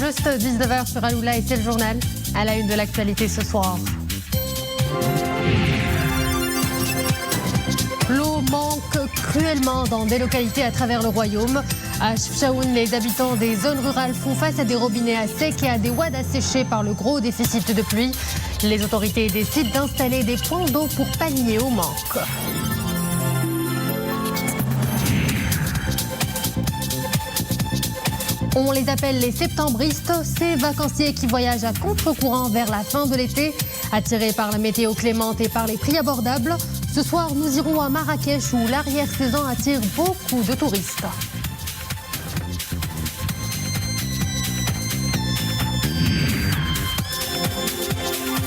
juste 19h sur Aloula et c'est le journal à la une de l'actualité ce soir. L'eau manque cruellement dans des localités à travers le royaume. À Chefchaouen, les habitants des zones rurales font face à des robinets à sec et à des ouads asséchés par le gros déficit de pluie. Les autorités décident d'installer des points d'eau pour pallier au manque. On les appelle les septembristes, ces vacanciers qui voyagent à contre-courant vers la fin de l'été. Attirés par la météo clémente et par les prix abordables, ce soir nous irons à Marrakech où l'arrière-saison attire beaucoup de touristes.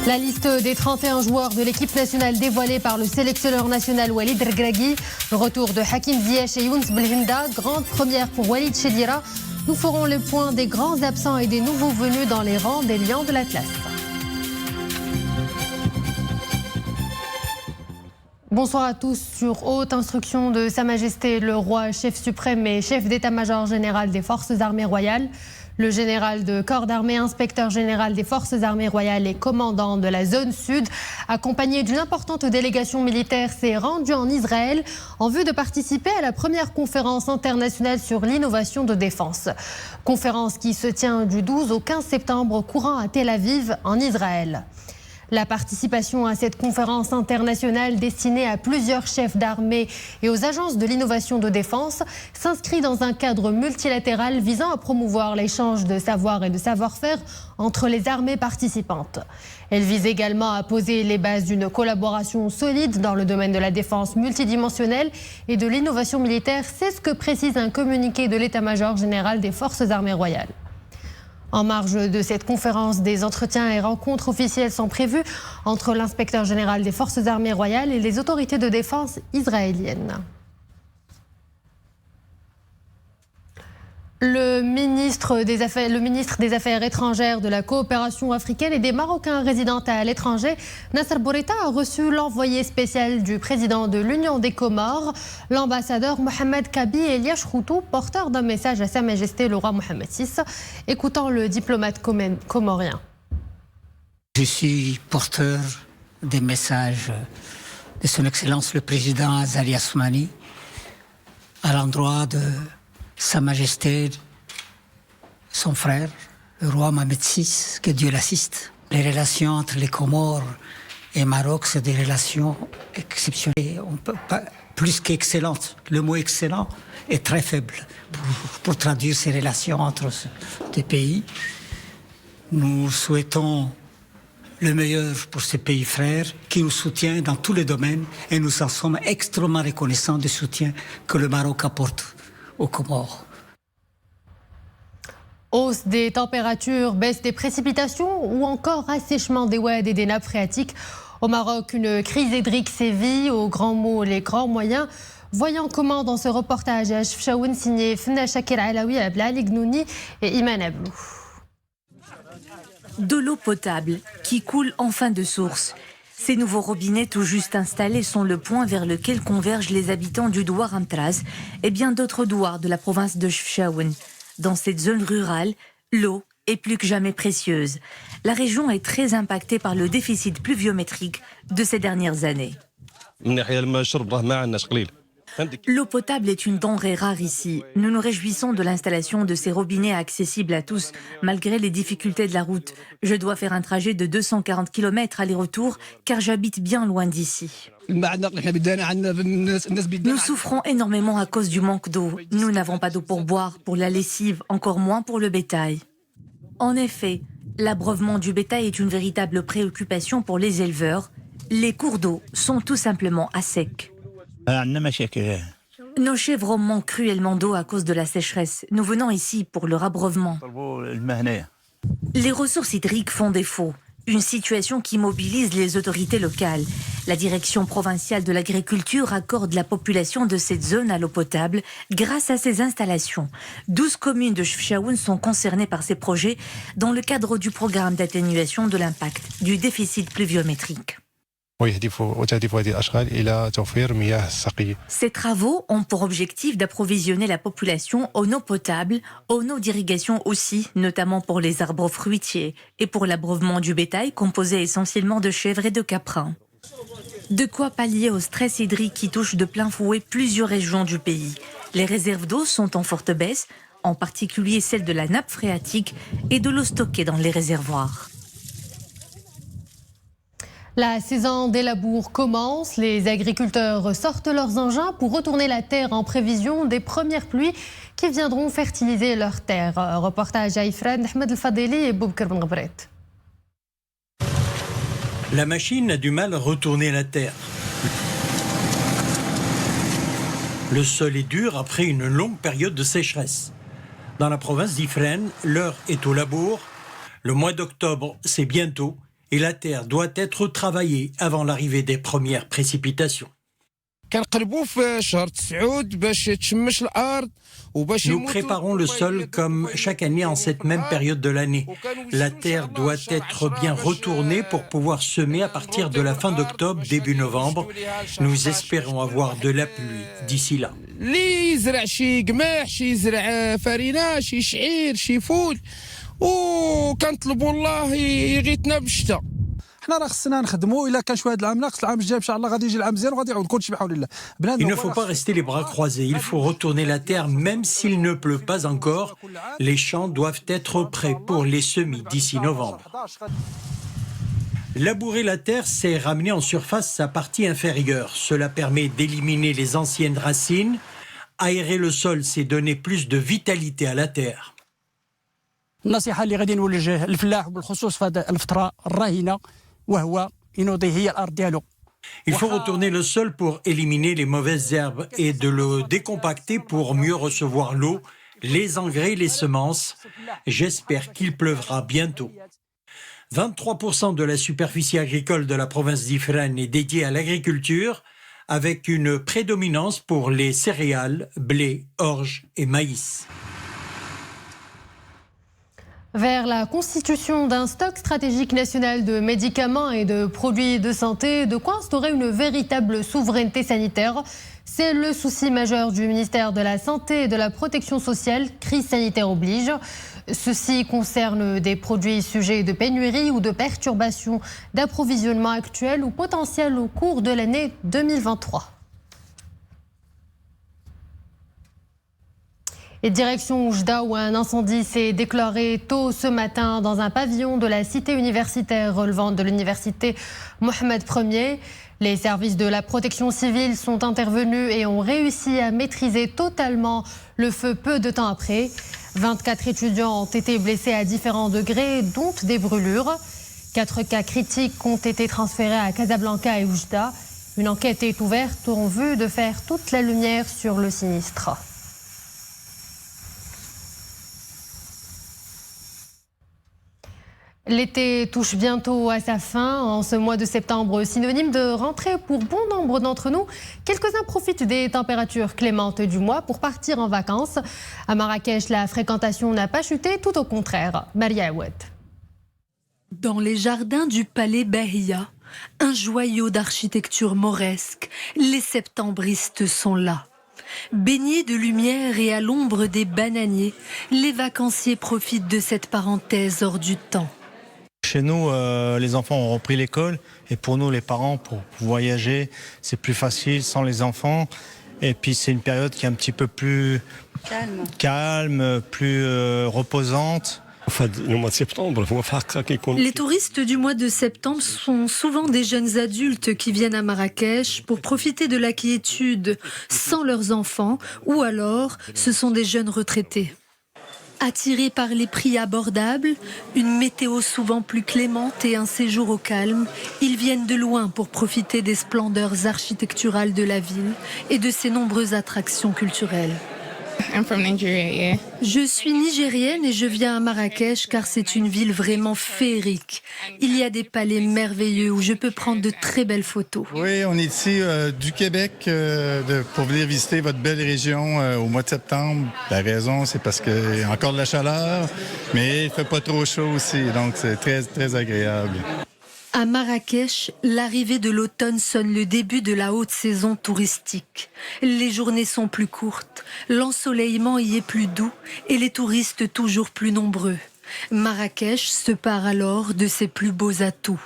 La liste des 31 joueurs de l'équipe nationale dévoilée par le sélectionneur national Walid Regragui. Retour de Hakim Ziyech et Younes Belhenda, grande première pour Walid Chedira. Nous ferons le point des grands absents et des nouveaux venus dans les rangs des Lions de l'Atlas. Bonsoir à tous. Sur haute instruction de Sa Majesté le Roi, chef suprême et chef d'état-major général des Forces armées royales, le général de corps d'armée, inspecteur général des Forces armées royales et commandant de la zone sud, accompagné d'une importante délégation militaire, s'est rendu en Israël en vue de participer à la première conférence internationale sur l'innovation de défense. Conférence qui se tient du 12 au 15 septembre courant à Tel Aviv, en Israël. La participation à cette conférence internationale destinée à plusieurs chefs d'armée et aux agences de l'innovation de défense s'inscrit dans un cadre multilatéral visant à promouvoir l'échange de savoir et de savoir-faire entre les armées participantes. Elle vise également à poser les bases d'une collaboration solide dans le domaine de la défense multidimensionnelle et de l'innovation militaire. C'est ce que précise un communiqué de l'état-major général des Forces armées royales. En marge de cette conférence, des entretiens et rencontres officielles sont prévus entre l'inspecteur général des Forces armées royales et les autorités de défense israéliennes. Le ministre des Affaires étrangères, de la coopération africaine et des Marocains résidant à l'étranger, Nasser Bourita, a reçu l'envoyé spécial du président de l'Union des Comores, l'ambassadeur Mohamed Kabi Eliash Khoutou, porteur d'un message à Sa Majesté le Roi Mohamed VI. Écoutons le diplomate comorien. Je suis porteur des messages de Son Excellence le Président Azali Assoumani à l'endroit de Sa Majesté, son frère, le roi Mohamed VI, que Dieu l'assiste. Les relations entre les Comores et Maroc, c'est des relations exceptionnelles. On peut pas, plus qu'excellentes. Le mot excellent est très faible pour traduire ces relations entre ces deux pays. Nous souhaitons le meilleur pour ces pays frères qui nous soutiennent dans tous les domaines et nous en sommes extrêmement reconnaissants du soutien que le Maroc apporte aux Comores. Hausse des températures, baisse des précipitations ou encore assèchement des oueds et des nappes phréatiques. Au Maroc, une crise hydrique sévit, aux grands mots, les grands moyens. Voyons comment dans ce reportage à Chefchaouen signé Fna Shakir Alaoui, Abdelali Gnouni et Iman Ablou. De l'eau potable qui coule en fin de source. Ces nouveaux robinets tout juste installés sont le point vers lequel convergent les habitants du douar Amtraz et bien d'autres douars de la province de Chefchaouen. Dans cette zone rurale, l'eau est plus que jamais précieuse. La région est très impactée par le déficit pluviométrique de ces dernières années. L'eau potable est une denrée rare ici. Nous nous réjouissons de l'installation de ces robinets accessibles à tous, malgré les difficultés de la route. Je dois faire un trajet de 240 km aller-retour, car j'habite bien loin d'ici. Nous souffrons énormément à cause du manque d'eau. Nous n'avons pas d'eau pour boire, pour la lessive, encore moins pour le bétail. En effet, l'abreuvement du bétail est une véritable préoccupation pour les éleveurs. Les cours d'eau sont tout simplement à sec. Nos chèvres manquent cruellement d'eau à cause de la sécheresse. Nous venons ici pour leur abreuvement. Les ressources hydriques font défaut. Une situation qui mobilise les autorités locales. La direction provinciale de l'agriculture accorde la population de cette zone à l'eau potable grâce à ces installations. 12 communes de Chefchaouen sont concernées par ces projets dans le cadre du programme d'atténuation de l'impact du déficit pluviométrique. Ces travaux ont pour objectif d'approvisionner la population en eau potable, en eau d'irrigation aussi, notamment pour les arbres fruitiers, et pour l'abreuvement du bétail composé essentiellement de chèvres et de caprins. De quoi pallier au stress hydrique qui touche de plein fouet plusieurs régions du pays. Les réserves d'eau sont en forte baisse, en particulier celles de la nappe phréatique et de l'eau stockée dans les réservoirs. La saison des labours commence. Les agriculteurs sortent leurs engins pour retourner la terre en prévision des premières pluies qui viendront fertiliser leurs terres. Reportage à Ifrane, Ahmed El Fadeli et Boubkar Ben Gabret. La machine a du mal à retourner la terre. Le sol est dur après une longue période de sécheresse. Dans la province d'Ifrane, l'heure est au labour. Le mois d'octobre, c'est bientôt. Et la terre doit être travaillée avant l'arrivée des premières précipitations. Nous préparons le sol comme chaque année en cette même période de l'année. La terre doit être bien retournée pour pouvoir semer à partir de la fin d'octobre, début novembre. Nous espérons avoir de la pluie d'ici là. Il ne faut pas rester les bras croisés, il faut retourner la terre même s'il ne pleut pas encore. Les champs doivent être prêts pour les semis d'ici novembre. Labourer la terre, c'est ramener en surface sa partie inférieure. Cela permet d'éliminer les anciennes racines. Aérer le sol, c'est donner plus de vitalité à la terre. النصيحة اللي غادي نوجه الفلاح بالخصوص في هذه الفترة الراهنة وهو ينوضي هي الأرض ديالو. Il faut retourner le sol pour éliminer les mauvaises herbes et de le décompacter pour mieux recevoir l'eau, les engrais, les semences. J'espère qu'il pleuvra bientôt. 23% de la superficie agricole de la province d'Ifrane est dédiée à l'agriculture, avec une prédominance pour les céréales, blé, orge et maïs. Vers la constitution d'un stock stratégique national de médicaments et de produits de santé, de quoi instaurer une véritable souveraineté sanitaire. C'est le souci majeur du ministère de la Santé et de la Protection sociale, crise sanitaire oblige. Ceci concerne des produits sujets de pénurie ou de perturbations d'approvisionnement actuelles ou potentielles au cours de l'année 2023. Et direction Oujda, où un incendie s'est déclaré tôt ce matin dans un pavillon de la cité universitaire relevant de l'université Mohamed Ier. Les services de la protection civile sont intervenus et ont réussi à maîtriser totalement le feu peu de temps après. 24 étudiants ont été blessés à différents degrés, dont des brûlures. 4 cas critiques ont été transférés à Casablanca et Oujda. Une enquête est ouverte en vue de faire toute la lumière sur le sinistre. L'été touche bientôt à sa fin. En ce mois de septembre, synonyme de rentrée pour bon nombre d'entre nous, quelques-uns profitent des températures clémentes du mois pour partir en vacances. À Marrakech, la fréquentation n'a pas chuté, tout au contraire. Maria Aoued. Dans les jardins du palais Bahia, un joyau d'architecture mauresque, les septembristes sont là. Baignés de lumière et à l'ombre des bananiers, les vacanciers profitent de cette parenthèse hors du temps. Chez nous, les enfants ont repris l'école et pour nous, les parents, pour voyager, c'est plus facile sans les enfants. Et puis c'est une période qui est un petit peu plus calme, plus reposante. Les touristes du mois de septembre sont souvent des jeunes adultes qui viennent à Marrakech pour profiter de la quiétude sans leurs enfants, ou alors ce sont des jeunes retraités. Attirés par les prix abordables, une météo souvent plus clémente et un séjour au calme, ils viennent de loin pour profiter des splendeurs architecturales de la ville et de ses nombreuses attractions culturelles. Je suis nigérienne et je viens à Marrakech car c'est une ville vraiment féerique. Il y a des palais merveilleux où je peux prendre de très belles photos. Oui, on est ici du Québec pour venir visiter votre belle région au mois de septembre. La raison, c'est parce qu'il y a encore de la chaleur, mais il ne fait pas trop chaud aussi, donc c'est très, très agréable. À À Marrakech, l'arrivée de l'automne sonne le début de la haute saison touristique. Les journées sont plus courtes, l'ensoleillement y est plus doux et les touristes toujours plus nombreux. Marrakech se pare alors de ses plus beaux atouts.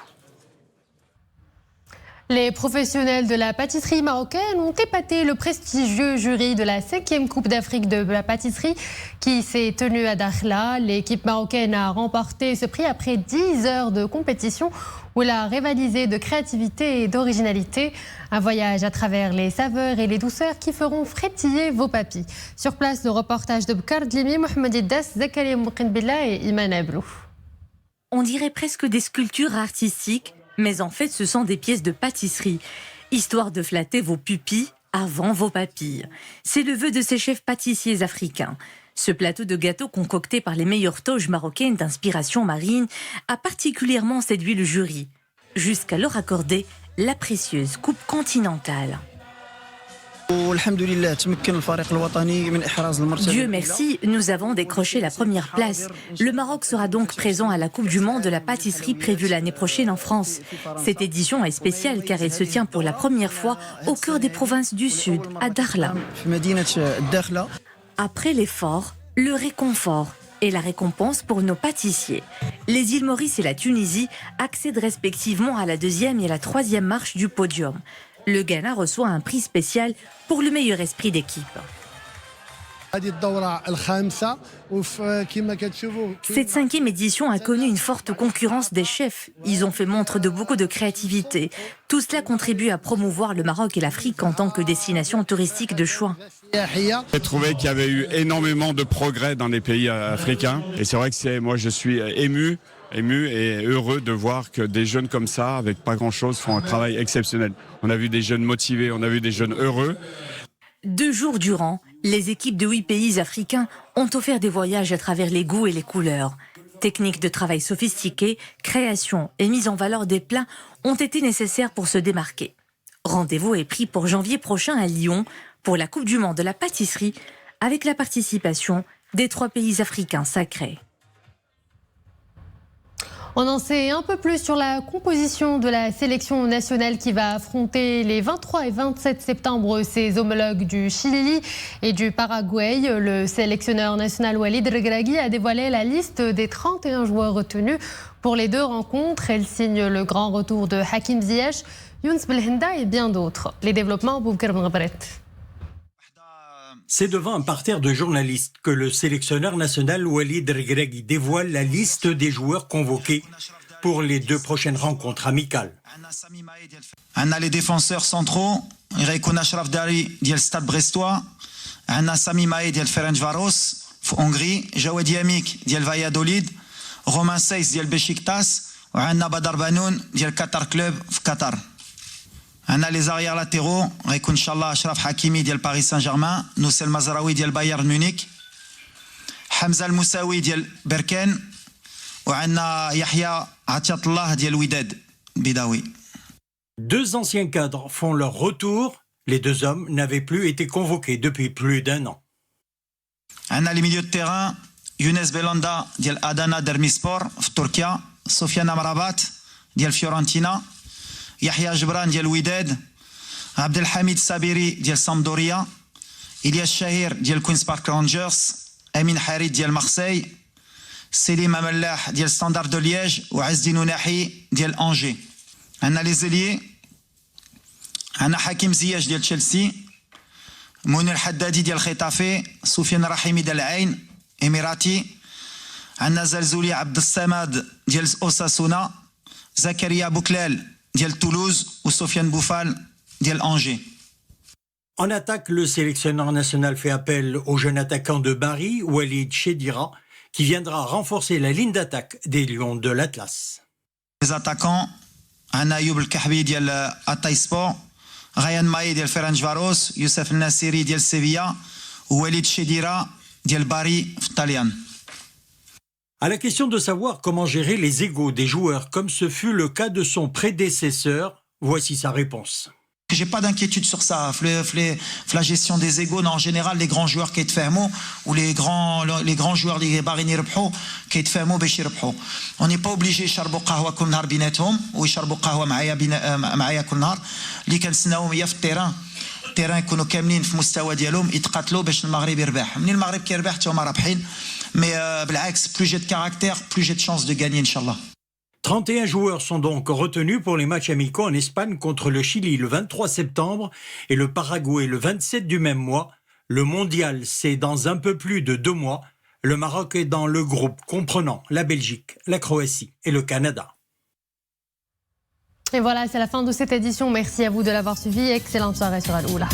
Les professionnels de la pâtisserie marocaine ont épaté le prestigieux jury de la 5e Coupe d'Afrique de la pâtisserie qui s'est tenue à Dakhla. L'équipe marocaine a remporté ce prix après 10 heures de compétition où elle a rivalisé de créativité et d'originalité. Un voyage à travers les saveurs et les douceurs qui feront frétiller vos papilles. Sur place, le reportage de Bkar Dlimi, Mohamed Iddas, Zakaria Moukinbillah et Iman Ablou. On dirait presque des sculptures artistiques, mais en fait, ce sont des pièces de pâtisserie, histoire de flatter vos pupilles avant vos papilles. C'est le vœu de ces chefs pâtissiers africains. Ce plateau de gâteaux concocté par les meilleures toges marocaines d'inspiration marine a particulièrement séduit le jury, jusqu'à leur accorder la précieuse Coupe continentale. Dieu merci, nous avons décroché la première place. Le Maroc sera donc présent à la Coupe du Monde de la pâtisserie prévue l'année prochaine en France. Cette édition est spéciale car elle se tient pour la première fois au cœur des provinces du Sud, à Dakhla. Après l'effort, le réconfort et la récompense pour nos pâtissiers. Les îles Maurice et la Tunisie accèdent respectivement à la 2e et la 3e marche du podium. Le Ghana reçoit un prix spécial pour le meilleur esprit d'équipe. Cette 5e édition a connu une forte concurrence des chefs. Ils ont fait montre de beaucoup de créativité. Tout cela contribue à promouvoir le Maroc et l'Afrique en tant que destination touristique de choix. J'ai trouvé qu'il y avait eu énormément de progrès dans les pays africains. Et c'est vrai que moi je suis ému et heureux de voir que des jeunes comme ça, avec pas grand-chose, font un travail exceptionnel. On a vu des jeunes motivés, on a vu des jeunes heureux. 2 jours durant, les équipes de 8 pays africains ont offert des voyages à travers les goûts et les couleurs. Techniques de travail sophistiquées, création et mise en valeur des plats ont été nécessaires pour se démarquer. Rendez-vous est pris pour janvier prochain à Lyon pour la Coupe du Monde de la pâtisserie avec la participation des 3 pays africains sacrés. On en sait un peu plus sur la composition de la sélection nationale qui va affronter les 23 et 27 septembre ses homologues du Chili et du Paraguay. Le sélectionneur national Walid Regragui a dévoilé la liste des 31 joueurs retenus pour les 2 rencontres. Elle signe le grand retour de Hakim Ziyech, Younes Belhenda et bien d'autres. Les développements, Boubacar Mghbret. C'est devant un parterre de journalistes que le sélectionneur national Walid Regragui dévoile la liste des joueurs convoqués pour les 2 prochaines rencontres amicales. On a les défenseurs centraux, Rekoun Ashraf Dari du Stade Brestois, on a Sami Maé du Ferencváros, Hongrie, Jawed Yamik du Valladolid, Romain Seyss du Beşiktaş, et on a Badar Banoun du Qatar Club Qatar. On a les arrières latéraux, Rekoun Inch'Allah Ashraf Hakimi du Paris Saint-Germain, Noussel Mazraoui du Bayern Munich, Hamza Al Moussaoui du Berken, et on a Yahya Atiatullah du Wydad Bidawi. 2 anciens cadres font leur retour. Les 2 hommes n'avaient plus été convoqués depuis plus d'1 an. On a les milieux de terrain, Younes Belhanda du Adana Demirspor, Turquie, Sofiane Amrabat du Fiorentina, Yahya Jebran du Wydad, Abdelhamid Sabiri du Sampdoria, Ilyas Shahir du Queen's Park Rangers, Amin Harid du Marseille, Selim Amallah du Standard de Liège et Azdin Ounahi du Angers. On a les ailiers, on a Hakim Ziyech du Chelsea, Mounir Haddadi du Getafe, Soufiane Rahimi du Ain, Emirati, on a Zalzouli Abdelsamad du Osasuna, Zakaria Bouklel du Toulouse ou Sofiane Boufal du Angers. En attaque, le sélectionneur national fait appel au jeune attaquant de Bari, Walid Chedira, qui viendra renforcer la ligne d'attaque des Lions de l'Atlas. Les attaquants, on a Ayoub El Kahbi du Hatayspor, Ryan Maé du Ferencváros, Youssef El Nassiri du Sevilla ou Walid Chedira du Bari italien. À la question de savoir comment gérer les égos des joueurs comme ce fut le cas de son prédécesseur, voici sa réponse. J'ai pas d'inquiétude sur ça. La gestion des égos, non, en général, les grands joueurs qui te ferment ou les grands joueurs qui باغيين يربحوا qui te ferment باش يربحوا. On n'est pas obligé يشربوا قهوة كل نهار بيناتهم ويشربوا قهوة معايا كل نهار. اللي كنستناوهم هي في التيران يكونوا كاملين في مستوى ديالهم يتقاتلوا باش المغرب يربح. منين المغرب كيربح حتى هما رابحين. Mais بالعكس plus j'ai de caractère, plus j'ai de chance de gagner inchallah. 31 joueurs sont donc retenus pour les matchs amicaux en Espagne contre le Chili le 23 septembre et le Paraguay le 27 du même mois. Le mondial, c'est dans un peu plus de 2 mois. Le Maroc est dans le groupe comprenant la Belgique, la Croatie et le Canada. Et voilà, c'est la fin de cette édition. Merci à vous de l'avoir suivi. Excellente soirée sur Al Oula.